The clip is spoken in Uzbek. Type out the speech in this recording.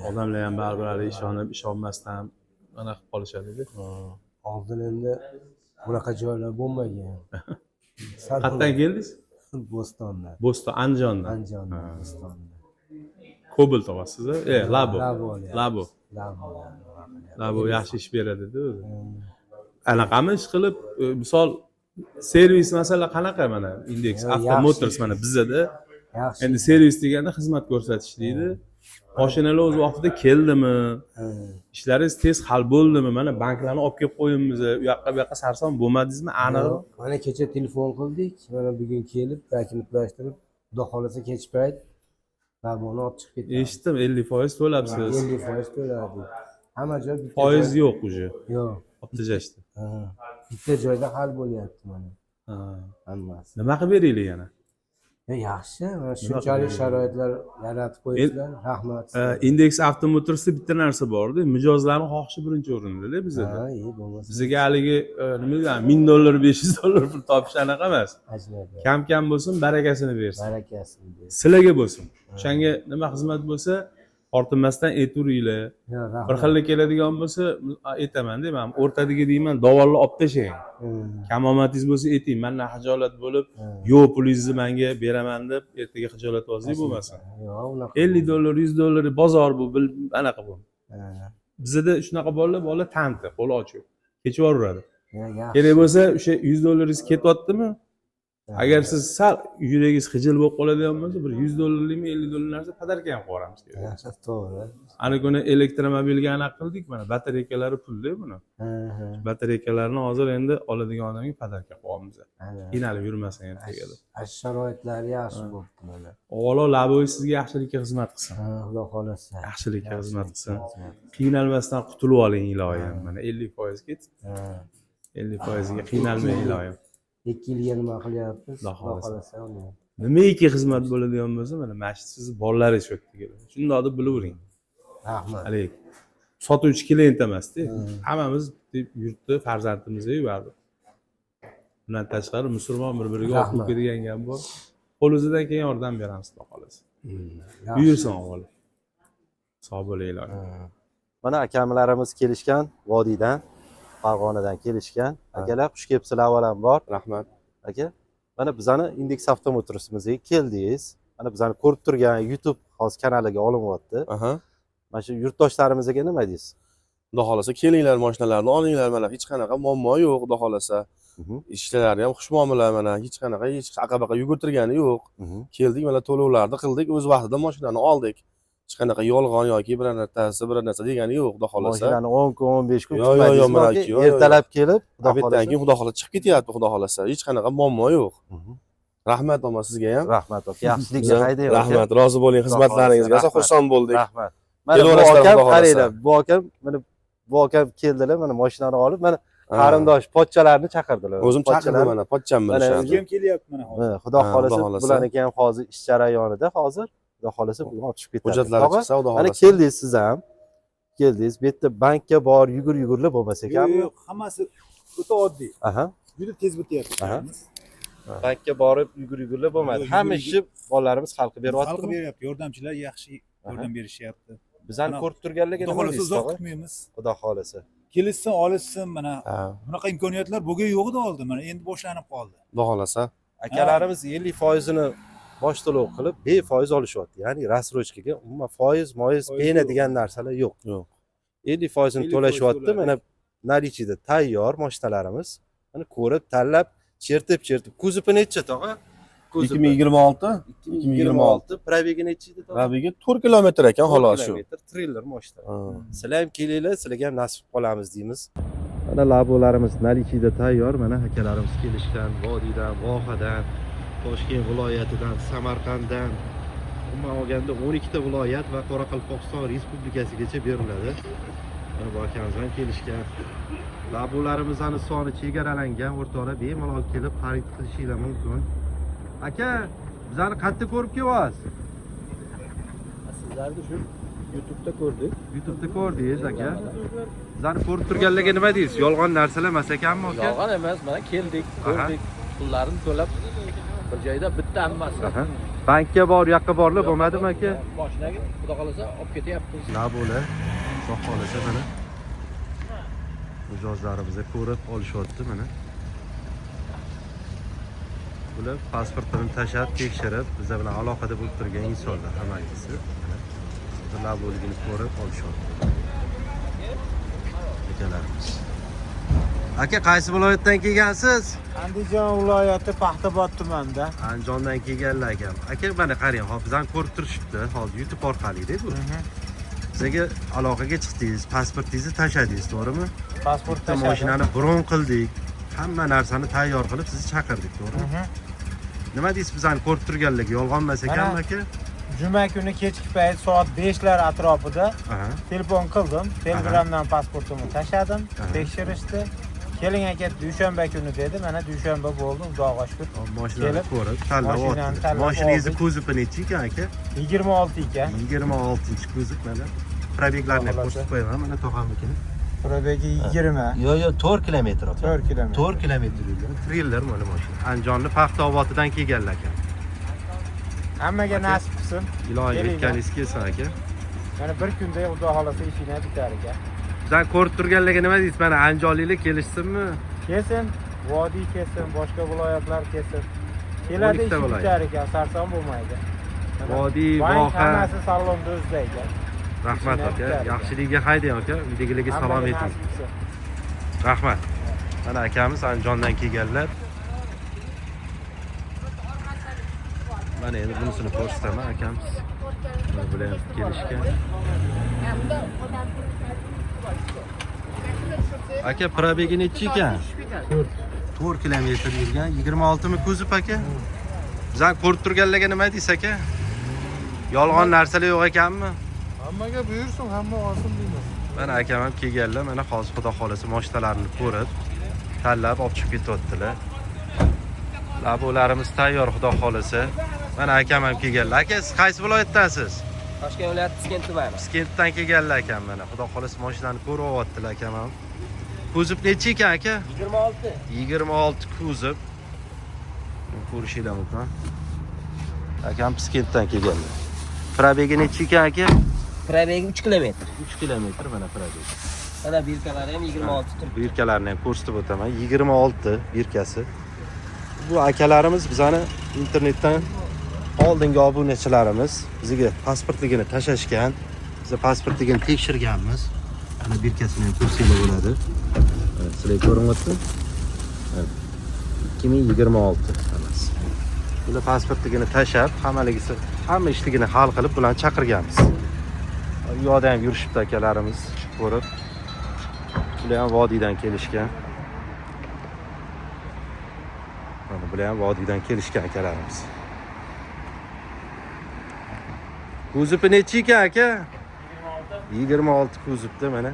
Odamlar ham baribir ishonib, ishonmasdan mana qilib qolishadi-da. Oldin endi bunaqa joylar bo'lmagan. Qayerdan keldingiz? Bo'stondan. Bo'ston, Andijondan. Andijondan, Bo'stondan. Kobalt olasizda? Labo. Labo. Labo yaxshi ish beradi-da o'zi. Anaqami ish qilib, misol servis masala qanaqa mana Index Automotors mana bizada Yaxshi. endi servis deganda xizmat ko'rsatish deydi. Mashinalar o'z vaqtida keldimi? Ishlaringiz tez hal bo'ldimi? Mana banklarni olib kelib qo'yamiz. U yoqqa bu yoqqa sarson bo'lmadingizmi? Aniq. Mana kecha telefon qildik. Mana bugun kelib, takliflashtirib, xudo xolasa kech payt laboni olib chiqib ketdi. Eshitdim, 50% to'labsiz. 50% to'ladik. Hamma joy bitta. Foiz yo'q uje. Yo'q. Olib tashashdi. Bitta joyda hal bo'lyapti mana. Ha. Hammasi. Nima qilib beraylik yana? Yaxshi, mana shunchalik sharoitlar yaratib qo'yibdilar. Rahmat. Index Automotors'da bitta narsa bor-da, mijozlarning xohishi birinchi o'rinda-da bizada. Ha, bo'lmasa. Bizga haligi nima deyman, $1000, $500 pul topish anaqa emas. Ajnabi. Kam bo'lsin, barakasini bersin. Barakasini bersin. Sizlarga bo'lsin. O'shanga nima xizmat bo'lsa, ortinmasdan ayturinglar. Bir xilli keladigan bo'lsa, aytaman deyman, o'rtadagi deyman, davolni olib tashlang. Kamomatingiz bo'lsa ayting, mendan xijolat bo'lib, yo'q pulingizni menga beraman deb ertaga xijolatbozlik bo'lmasin. Yo'q, unaqa. $50, $100 bozor bu, anaqa bu. Bizda shunaqa bolalar tanti, qo'l ochiq. Kechib yuboradi. Kerak bo'lsa, o'sha $100 ketyaptimi? Agar siz sal yuragingiz xijil bo'lib qoladigan bo'lsa, bir $100 $50 narsa podarka ham qo'yamiz. Yaxshi, to'g'ri. Ana kuni elektromobilga anaqa qildik, mana batareykalari pulda buni. Batareykalarni hozir endi oladigan odamga podarka qo'yamiz. Qiynalib yurmasin ertaga. Sharoitlari yaxshi bo'libdi mana. Avvalo Laboy sizga yaxshilikka xizmat qilsin. Xudo xolasa. Yaxshilikka xizmat qilsin. Qiynalmasdan qutulib oling iloyim. Mana 50% ketdi. 50% ga qiynalmang iloyim. 2 yilga nima qilyapmiz? Xudo xolasa uni. Nimaiki xizmat bo'ladigan bo'lsa, mana masjid siz bolalaringiz shu yerga keladi. Shunday deb bilavering. Rahmat. Halik. Sotuvchi klient emas-da. Hammamiz yurtda farzandimizga yubordi. Bundan tashqari musulmon bir-biriga o'qib ketgan gap bor. Qo'lingizdan kelgan yordam beramiz, xudo xolasa. Buyursin avvalo. Sog' bo'linglar. Mana akamlarimiz kelishgan vodiydan, Farg'onadan kelishgan. Akalar xush kelibsizlar avvalambor. Rahmat. Aka, mana bizani Index Automotors'imizga keldingiz. Mana bizani ko'rib turgan YouTube hozir kanaliga olinyapti. Mana shu yurtdoshlarimizga nima deysiz? Xudo xolasa kelinglar, mashinalarni olinglar, mana hech qanaqa muammo yo'q, xudo xolasa. Ishchilar ham xushmuomala, mana hech qanaqa aqa-baqa yugurtirgani yo'q. Keldik, mana to'lovlarni qildik, o'z vaqtida mashinani oldik. Hech qanaqa yolg'on yoki bir narsa degani yo'q, xudo xolasa. Mashinani 10 kun, 15 kun kutmadingizmi? Ertalab kelib, xudo xolasa. Bittadan keyin xudo xolasa chiqib ketyapti, xudo xolasa. Hech qanaqa muammo yo'q. Rahmat oma sizga ham. Rahmat aka. Yaxshilikka haydang. Rahmat, rozi bo'ling xizmatlaringizga. Xursand bo'ldik. Rahmat. Mana bu akam qaranglar, bu akam mana bu akam keldilar, mana mashinani olib, mana qarindosh pochchalarni chaqirdilar. O'zim chaqirdim mana, pochcham bilishadi. Kim kelyapti mana hozir. Xudo xolasa bularniki ham hozir ish jarayonida hozir. Xudo xolasa pulni olib chiqib ketadi. Hujjatlari chiqsa, xudo xolasa. Mana keldingiz siz ham. Keldingiz, bu yerda bankka bor, yugurlar bo'lmas ekanmi? Yo'q, hammasi o'ta oddiy. Juda tez bityapti. Bankka borib yugurlar bo'lmadi. Hamma ishni bolalarimiz hal qilib beryapti. Hal qilib beryapti. Yordamchilar yaxshi yordam berishyapti. Bizani ko'rib turganlarga nima deysiz? Uzoq kutmaymiz. Xudo xolasa. Kelishsin, olishsin, mana bunaqa imkoniyatlar bo'lgan yo'q edi oldin, mana endi boshlanib qoldi. Xudo xolasa. Akalarimiz 50%ni bosh to'lov qilib, befoiz olishyapti. Ya'ni rasrochkaga umuman foiz, pena degan narsalar yo'q. 50%ni to'lashyapti. Mana narichida tayyor mashinalarimiz. Mana ko'rib, tanlab, chertib. Kuzovi necha tog'a? 2026. Probegi necha edi tog'a? Probegi 4 kilometr ekan xolos shu. Triller mashina. Sizlar ham kelinglar, sizlarga ham nasib qolamiz deymiz. Mana labolarimiz narichida tayyor. Mana akalarimiz kelishgan vodiydan, vohadan, Toshkent viloyatidan, Samarqanddan, umuman olganda 12 ta viloyat va Qoraqalpog'iston Respublikasigacha beriladi. Mana bu akamiz ham kelishgan. Labolarimizni soni chegaralangan, o'rtoqlar bemalol kelib xarid qilishingiz mumkin. Aka, bizani qayerda ko'rib kelyapsiz? Sizlarni shu YouTube'da ko'rdik. YouTube'da ko'rdingiz aka. Bizani ko'rib turganlarga nima deysiz? Yolg'on narsalar emas ekanmi aka? Yolg'on emas, mana keldik, ko'rdik. Pullarni to'lab bir joyda bitta hammasi. Bankka bor, yoqqa borlar bo'lmadimi aka? Mashinaga xudo xolasa olib ketyapmiz. Na bo'la. Xudo xolasa mana. Mijozlarimizni ko'rib olishyapti mana. Bular pasportini tashlab, tekshirib, bizlar bilan aloqada bo'lib turgan insonlar hammasi. Bular bo'lganini ko'rib olishyapti. Akalarimiz. Aka qaysi viloyatdan kelgansiz? Andijon viloyati Paxtabod tumanida. Andijondan kelganlar akam. Aka mana qarang, hop bizani ko'rib turishibdi. Hozir YouTube orqali-da bu. Sizga aloqaga chiqdingiz, pasportingizni tashladingiz, to'g'rimi? Pasport tashladim. Mashinani bron qildik. Hamma narsani tayyor qilib sizni chaqirdik, to'g'rimi? Nima deysiz bizani ko'rib turganligi yolg'on emas ekanmi aka? Juma kuni kechki payt soat 5lar atrofida Aha. telefon qildim. Telegramdan pasportimni tashladim. Tekshirishdi. Keling aka dushanba kuni dedi. Mana dushanba bo'ldi, Xudoga shukr. Mashinani ko'rib tanlab mashinani oldik. tanlab Mashinangizni oldik. ko'zipi nechi ekan aka? 26 ekan. 26-ko'zib mana. Probeglarni Xudo ko'rsatib qo'yaman mana tog'amnikini. Probegi 20. Yo 4 kilometr aka. 4 kilometr. 4 kilometr yo'llar. Triller mana mashina. Andijonning Paxtaobotidan kelganlar ekan. Hammaga nasib qilsin. Iloyim Kelinglar. aytganingiz kelsin aka. Mana bir kunda Xudo xolasa ishini bitar ekan. Bizdan ko'rib turganlarga nima deysiz? Mana andijonliklar kelishsinmi? Kelsin, vodiy kelsin, boshqa viloyatlar kelsin. Keladi 12 ta ishi viloyat. bitar ekan, sarson bo'lmaydi. Vodiy, Bank voha. hammasi salonda o'zida ekan. Rahmat aka. Yaxshilikka haydang aka. Uydagilarga salom Hammaga ayting. nasib qilsin. Rahmat. Mana akamiz Andijondan kelganlar. Mana endi bunisini ko'rsataman akamiz. Buni bilan kelishgan. Aka probegi nechi ekan? 4 kilometr yurgan. 26 mi ko'zib aka? Bizdan ko'rib turganlarga nima deysiz aka? Yolg'on narsalar yo'q ekanmi? Hammaga buyursin, hamma olsin deymiz. Mana akam ham kelganlar. Mana hozir xudo xolasa mashinalarni ko'rib, tanlab olib chiqib ketyaptilar. Labolarimiz tayyor xudo xolasa. Mana akam ham kelganlar. Aka siz qaysi viloyatdansiz? Toshkent viloyati Piskent tumani. Piskentdan kelganlar ekan mana. Xudo xolasa mashinani ko'rib olyaptilar akam ham. Kuzov nechi ekan aka? 26. 26 kuzov. Ko'rishinglar mumkin. Akam Piskentdan kelganlar. Probegi nechi ekan aka? Probegi 3 kilometr. 3 kilometr mana probegi. Mana birkalari ham 26 turibdi. Birkalarni ham ko'rsatib o'taman. 26 birkasi. Bu akalarimiz bizani internetdan oldingi obunachilarimiz bizga pasportligini tashashgan. Biz pasportligini tekshirganmiz. Mana birkasini ham ko'rsanglar bo'ladi. Sizlar ko'ryapti? 2026 hammasi. Bular pasportligini tashab, hamma ishligini hal qilib bularni chaqirganmiz. Bu yoqda ham yurishibdi akalarimiz ko'rib. Bular ham vodiydan kelishgan. Mana bular ham vodiydan kelishgan akalarimiz. Kuzupi nechi ekan aka? 26 kuzupda mana.